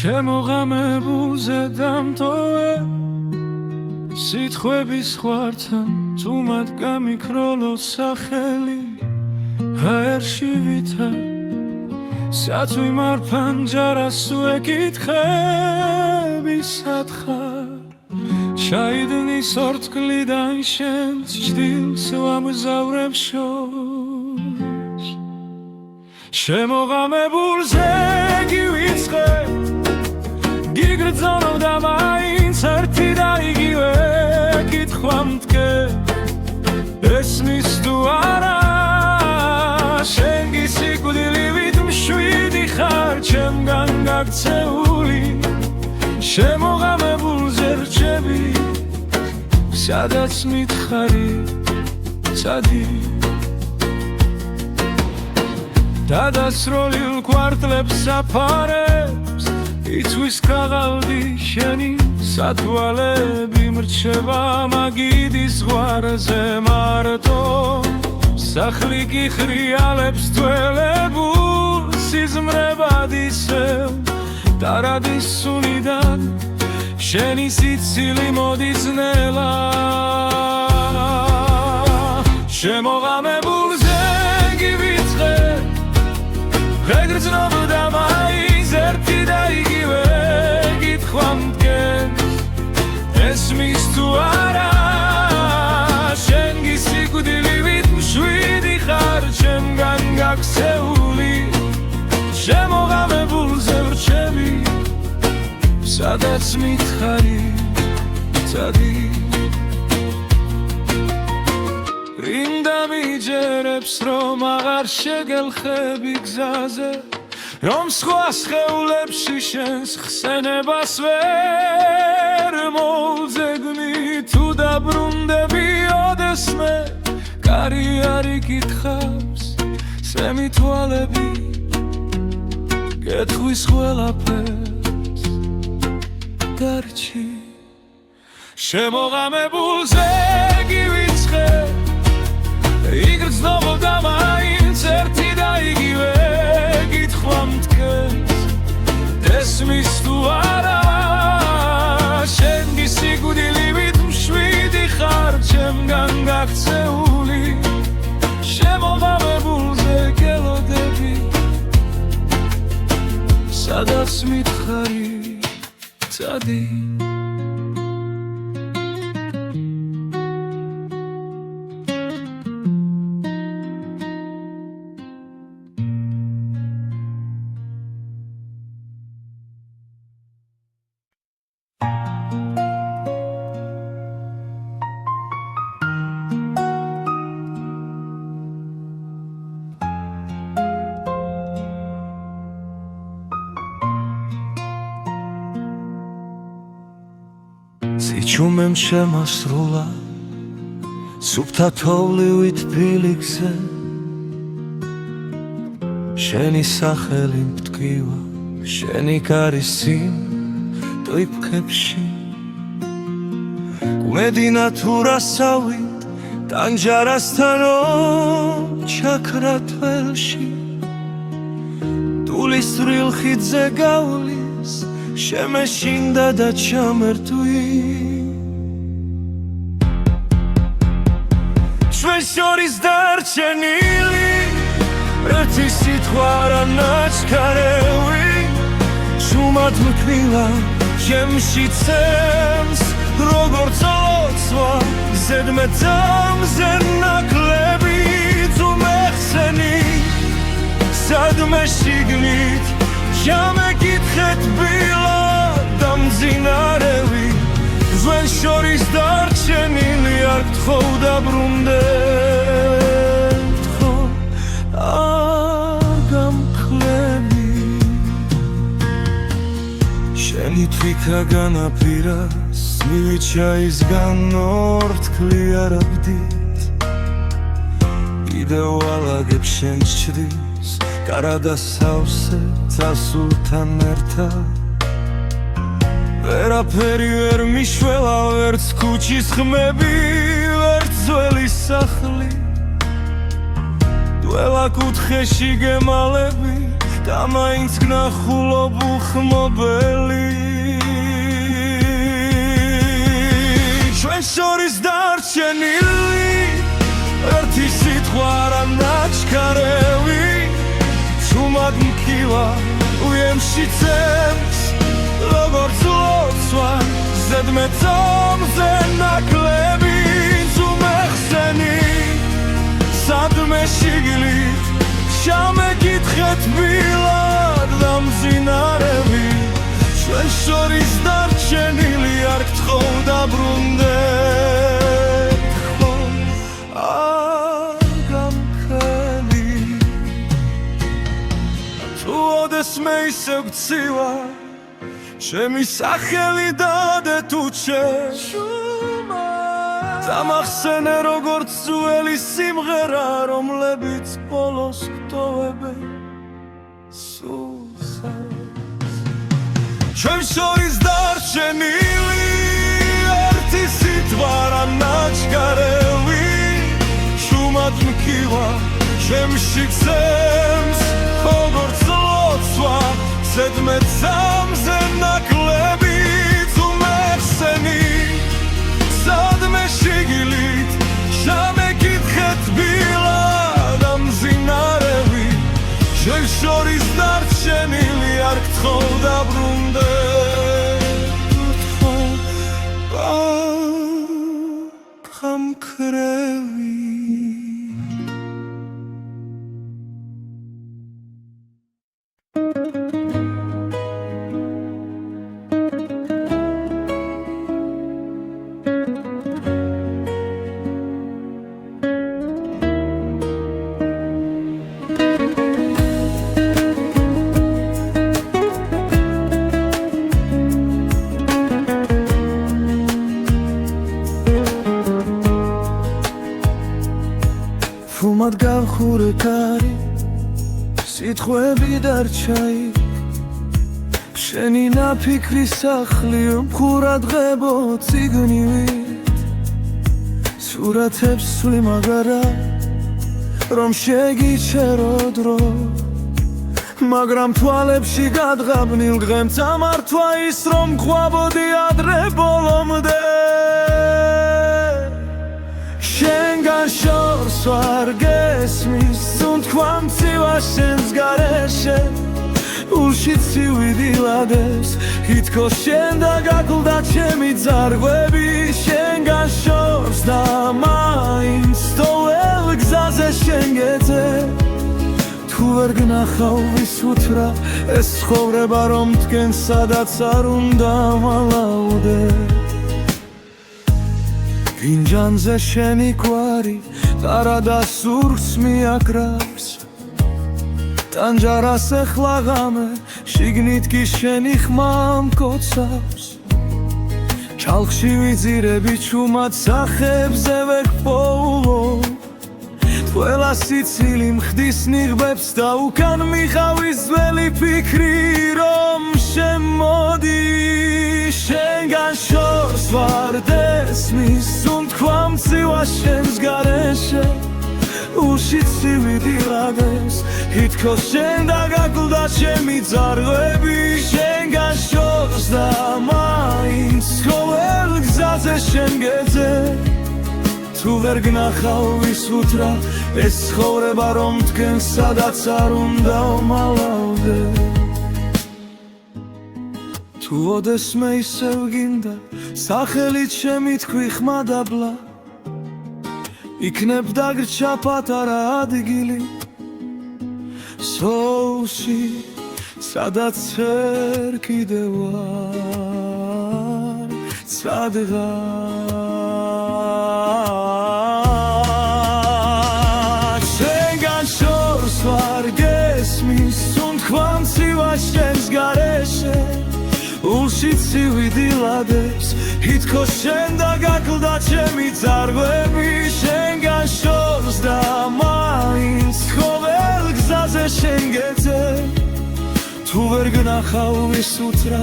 შემოღამებულზე დამტოვე სიტყვების ხვართან თუმად გამიქროლო სახელი ჰაერში ვითა სათვი მარფანჯარას ვეკითხები სათხარ ჩაიდნის ორთქლიდან შენს ჭდილს ვამგზავრებ შორს შემოღამებულზე გივიწყე გიგრძნობ და მაინც ერთი და იგივე კითხვა მდგე ესმის თუ არა შენ გისიკვდილივით მშვიდი ხარ ჩემგან გაქცეული შემოღამებულზე რჩები სადაც მითხარი წადი დადასროლილ კვარტლებს საფარებს იცვის ქაღალდი შენი სათვალები მრჩება მაგიდის ზღვარზე მარტო სახლი გიხრიალებს თველებულ სიზმრებად ისევ დარადის სუნიდან შენი სიცილი მოდის ნელა შემოღამებულზე გივიწყე ვეგრძნობ და მაინც ერთი და იგივე კითხვა მდგენს ესმის თუ არა შენ გისიკვდილივით მშვიდი ხარ ჩემგან გაქცეული შემოღამებულზე ვრჩები სადაც მითხარი წადი რინდა მიჯერებს რომ აღარ შეგელხები გზაზე რომ სხვა სხეულებში შენს ხსენებას ვერ მოვძებნი თუ დაბრუნდები ოდესმე კარი არ იკითხავს სემი თვალები გეტყვის ყველაფერს დარჩი შემოღამებულზე გივიწყე იგრძნობ და მაინც ერთი და იგივე კითხვა მდგენს ესმის თუ არა შენ გისიკვდილივით მშვიდი ხარ ჩემგან გაქცეული შემოღამებულზე გელოდები სადაც მითხარი წადი სიჩუმემ შემასრულა სუფთა თოვლივით ფილიქზე შენი სახელი მტკივა შენი კარისი ტვიფქებში გვედინა თუ რასავით ტანჯარასთანო ჩაქრა თველში ტულისრილ ხიდზე გავლის შემეშინდა და ჩამერთვი ჩვენ შორის დარჩენილი ერთი სიტყვა რა ნაჩქარევი შუმად მტკივა ჩემში ცემს როგორც ოცვა ზედმეტამზე ნაკლები თუ მეხსენი სადმე შიგნით შამეკითხეთ ბილად და მძინარევი ზვენ შორის დარჩენილი არ გთხოვ დაბრუნდეთ ხო არ გამკლები შენი თვითა განაპირას მივიჩაისგან ორთქლი არაბდით კიდევ ვალაგებ შენ ჩრდილს კარადა სავსე წასულთან ერთად ვერაფერი ვერ მიშველა ვერც ქუჩის ხმები ვერც ძველი სახლი დველა კუთხეში გემალები და მაინც გნახულობ უხმობელი ჩვენ შორის დარჩენილი ერთი სიტყვა არა ნაჩქარევი თუმად მკივა უემში წემს როგორც ლოცვა ზედმეტომზე ნაკლები ზუმეხსენი სადმე შიგლით შამეკითხეთ ბილად და მძინარევი ჩვენ შორის დარჩენილი არ გთხოვ დაბრუნდეთ ხო არ გამქრელი თუ ოდესმე ისევ გცივა ჩემი სახელი დადე თუ შეშუმა დამახსენე როგორც ძველი სიმღერა რომლებიც ბოლოს გტოვებენ სულსაც ჩვენ შორის დარჩენილი ერთი სიტყვა რა ნაჩქარევი შუმად მკივა ჩემში გზემს როგორც ლოცვა ზედმეტამზე ნაკლები თუ მეხსენი სადმე შიგლით შამეკითხეთ ბილად და მძინარევი ჩვენ შორის დარჩენილი არ გთხოვ დაბრუნდეთ ხო გამქრევი თუმად გავხურე კარი სიტყვები დარჩაი შენი ნაფიქრი სახლი მხურად ღებო ციგნივით სურათებს სული მაგარა რომ შეგიჩერო დრო მაგრამ თვალებში გადღაბნილ დღემ წამართვა ის რომ ყვაბოდი ადრე ბოლომდე შენგან შორს ვარ გესმის თუნთქვა მცივა შენს გარეშე ულში ცივიდილადეს თითქოს შენ დაგაკლდა ჩემი ძარღვები შენგან შორს და მაინც თოელ გზაზე შენ გეძე თუ ვერ გნახავ ვის უთრა ეს ცხოვრება რომ დგენ სადაც არ უნდა მალავდე ფინჯანზე შენი კვარი ტარადა სურს მიაკრავს ტანჯარას ეხლა ღამე შიგნით კი შენი ხმა მკოცავს ჩალხში ვიძირები ჩუმად სახებზე ვერ გპოულობ ყველა სიცილი მხდის ნიღბებს და უკან მიყავის ძველი ფიქრი რომ შემოდი შენგან შორს ვარ დესმის თუნთქვა მცივა შენს გარეშე ულში ცივიდილადეს თითქოს შენ დაგაკლდა ჩემი ძარღვები შენგან შორს და მაინც ყოველ გზაზე შენ გეძე თუ ვერ გნახავ ვის უთრა ეს ცხოვრება რომ დგენ სადაც არ უნდა მალავდე თუ ოდესმე ისევ გინდა სახელით შემი თქვი ხმა დაბლა იქნებ დაგრჩა პატარა ადგილი სოუსი სადაც ვერ კიდევ ვარ სადღაც შენგან შორს ვარ გესმის სუნთქვამ ცივას შენს გარეშე ულში ცივი დილადებს ითქოს შენ და გაკლდა ჩემი წარღვები შენგან შორს და მაინც ყოველ გზაზე შენ გეძე თუ ვერ გნახავ ის უთრა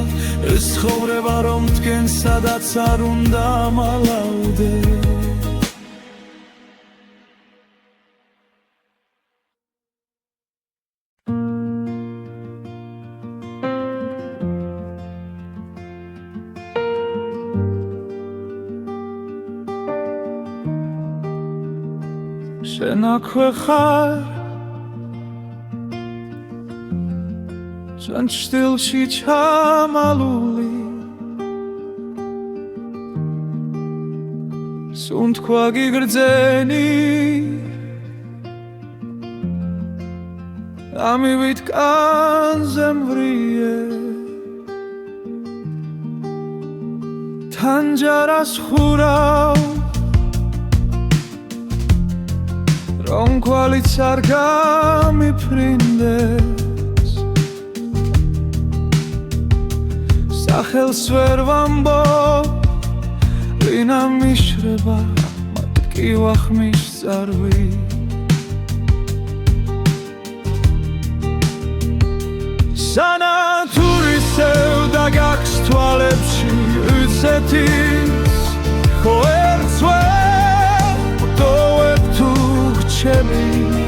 ეს ცხოვრება რომ თქვენ სადაც არ უნდა მალავდე შენ აქვე ხარ ჩვენ ჩრდილში ჩამალული სუნთქვა გიგრძენი ამივით კანზე მვრიე თანჯარას ხურავ რომ კვალიც არ გამიფრინდეს სახელს ვერ ვამბობ ვინ ამიშრება მათ კი ვახმის წარვი სანათურისევ და გაქვს თვალებში უცეთის ხო ერთს ვერ ვტოვებ თუ ჩემი